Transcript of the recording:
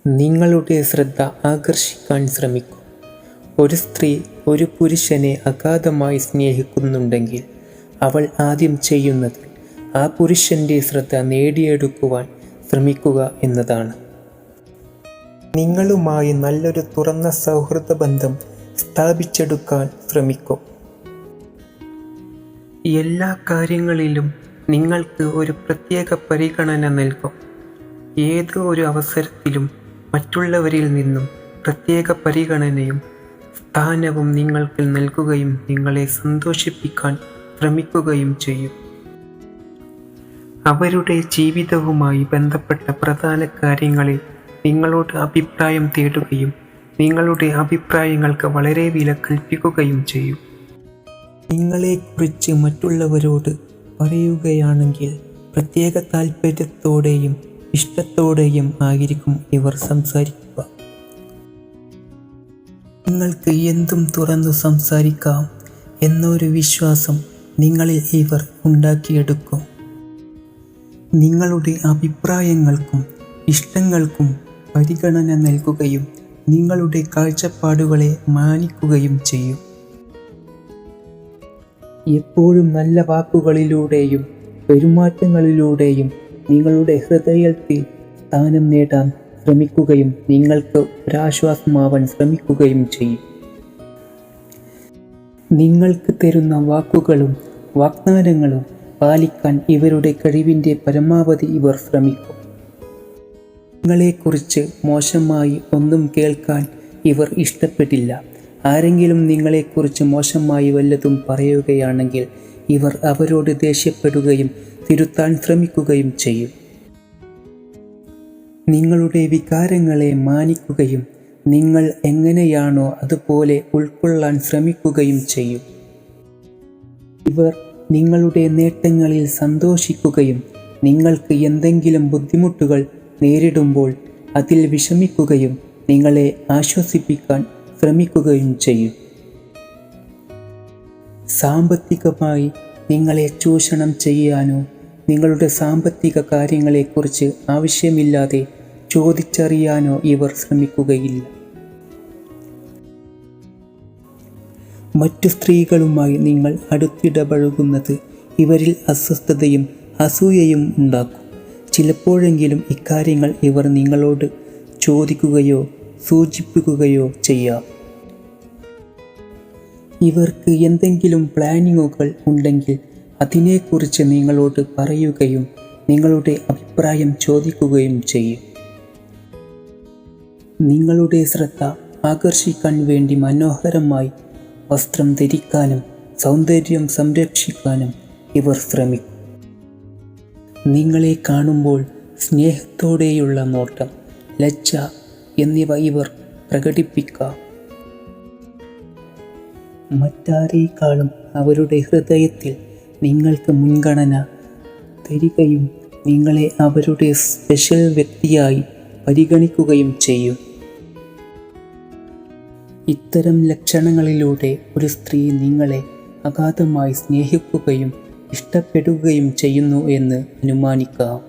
നിങ്ങളുടെ ശ്രദ്ധ ആകർഷിക്കാൻ ശ്രമിക്കൂ. ഒരു സ്ത്രീ ഒരു പുരുഷനെ അഗാധമായി സ്നേഹിക്കുന്നുണ്ടെങ്കിൽ അവൾ ആദ്യം ചെയ്യുന്നത് ആ പുരുഷൻ്റെ ശ്രദ്ധ നേടിയെടുക്കുവാൻ ശ്രമിക്കുക എന്നതാണ്. നിങ്ങളുമായി നല്ലൊരു തുറന്ന സൗഹൃദ ബന്ധം സ്ഥാപിച്ചെടുക്കാൻ ശ്രമിക്കൂ. എല്ലാ കാര്യങ്ങളിലും നിങ്ങൾക്ക് ഒരു പ്രത്യേക പരിഗണന നൽകും. ഏത് ഒരു അവസരത്തിലും മറ്റുള്ളവരിൽ നിന്നും പ്രത്യേക പരിഗണനയും സ്ഥാനവും നിങ്ങൾക്ക് നൽകുകയും നിങ്ങളെ സന്തോഷിപ്പിക്കാൻ ശ്രമിക്കുകയും ചെയ്യും. അവരുടെ ജീവിതവുമായി ബന്ധപ്പെട്ട പ്രധാന കാര്യങ്ങളിൽ നിങ്ങളോട് അഭിപ്രായം തേടുകയും നിങ്ങളുടെ അഭിപ്രായങ്ങൾക്ക് വളരെ വില കൽപ്പിക്കുകയും ചെയ്യും. നിങ്ങളെക്കുറിച്ച് മറ്റുള്ളവരോട് പറയുകയാണെങ്കിൽ പ്രത്യേക താല്പര്യത്തോടെയും ഇഷ്ടത്തോടെയും ആയിരിക്കും ഇവർ സംസാരിക്കുക. നിങ്ങൾക്ക് എന്തും തുറന്നു സംസാരിക്കാം എന്നൊരു വിശ്വാസം നിങ്ങളിൽ ഇവർ ഉണ്ടാക്കിയെടുക്കും. നിങ്ങളുടെ അഭിപ്രായങ്ങൾക്കും ഇഷ്ടങ്ങൾക്കും പരിഗണന നൽകുകയും നിങ്ങളുടെ കാഴ്ചപ്പാടുകളെ മാനിക്കുകയും ചെയ്യും. എപ്പോഴും നല്ല വാക്കുകളിലൂടെയും പെരുമാറ്റങ്ങളിലൂടെയും നിങ്ങളുടെ ഹൃദയത്തിൽ സ്ഥാനം നേടാൻ ശ്രമിക്കുകയും നിങ്ങൾക്ക് ഒരാശ്വാസമാവാൻ ശ്രമിക്കുകയും ചെയ്യും. നിങ്ങൾക്ക് തരുന്ന വാക്കുകളും വാഗ്ദാനങ്ങളും പാലിക്കാൻ ഇവരുടെ കഴിവിൻ്റെ പരമാവധി ഇവർ ശ്രമിക്കും. നിങ്ങളെക്കുറിച്ച് മോശമായി ഒന്നും കേൾക്കാൻ ഇവർ ഇഷ്ടപ്പെടില്ല. ആരെങ്കിലും നിങ്ങളെക്കുറിച്ച് മോശമായി വല്ലതും പറയുകയാണെങ്കിൽ ഇവർ അവരോട് ദേഷ്യപ്പെടുകയും തിരുത്താൻ ശ്രമിക്കുകയും ചെയ്യും. നിങ്ങളുടെ വികാരങ്ങളെ മാനിക്കുകയും നിങ്ങൾ എങ്ങനെയാണോ അതുപോലെ ഉൾക്കൊള്ളാൻ ശ്രമിക്കുകയും ചെയ്യും. ഇവർ നിങ്ങളുടെ നേട്ടങ്ങളിൽ സന്തോഷിക്കുകയും നിങ്ങൾക്ക് എന്തെങ്കിലും ബുദ്ധിമുട്ടുകൾ നേരിടുമ്പോൾ അതിൽ വിഷമിക്കുകയും നിങ്ങളെ ആശ്വസിപ്പിക്കാൻ ശ്രമിക്കുകയും ചെയ്യും. സാമ്പത്തികമായി നിങ്ങളെ ചൂഷണം ചെയ്യാനോ നിങ്ങളുടെ സാമ്പത്തിക കാര്യങ്ങളെക്കുറിച്ച് ആവശ്യമില്ലാതെ ചോദിച്ചറിയാനോ ഇവർ ശ്രമിക്കുകയില്ല. മറ്റു സ്ത്രീകളുമായി നിങ്ങൾ അടുത്തിടപഴകുന്നത് ഇവരിൽ അസ്വസ്ഥതയും അസൂയയും ഉണ്ടാക്കും. ചിലപ്പോഴെങ്കിലും ഇക്കാര്യങ്ങൾ ഇവർ നിങ്ങളോട് ചോദിക്കുകയോ സൂചിപ്പിക്കുകയോ ചെയ്യാം. ഇവർക്ക് എന്തെങ്കിലും പ്ലാനിങ്ങുകൾ ഉണ്ടെങ്കിൽ അതിനെക്കുറിച്ച് നിങ്ങളോട് പറയുകയും നിങ്ങളുടെ അഭിപ്രായം ചോദിക്കുകയും ചെയ്യും. നിങ്ങളുടെ ശ്രദ്ധ ആകർഷിക്കാൻ വേണ്ടി മനോഹരമായി വസ്ത്രം ധരിക്കാനും സൗന്ദര്യം സംരക്ഷിക്കാനും ഇവർ ശ്രമിക്കും. നിങ്ങളെ കാണുമ്പോൾ സ്നേഹത്തോടെയുള്ള നോട്ടം, ലജ്ജ എന്നിവ ഇവർ പ്രകടിപ്പിക്കാം. മറ്റാരേക്കാളും അവരുടെ ഹൃദയത്തിൽ നിങ്ങൾക്ക് മുൻഗണന തരികയും നിങ്ങളെ അവരുടെ സ്പെഷ്യൽ വ്യക്തിയായി പരിഗണിക്കുകയും ചെയ്യും. ഇത്തരം ലക്ഷണങ്ങളിലൂടെ ഒരു സ്ത്രീ നിങ്ങളെ അഗാധമായി സ്നേഹിക്കുകയും ഇഷ്ടപ്പെടുകയും ചെയ്യുന്നു എന്ന് അനുമാനിക്കാം.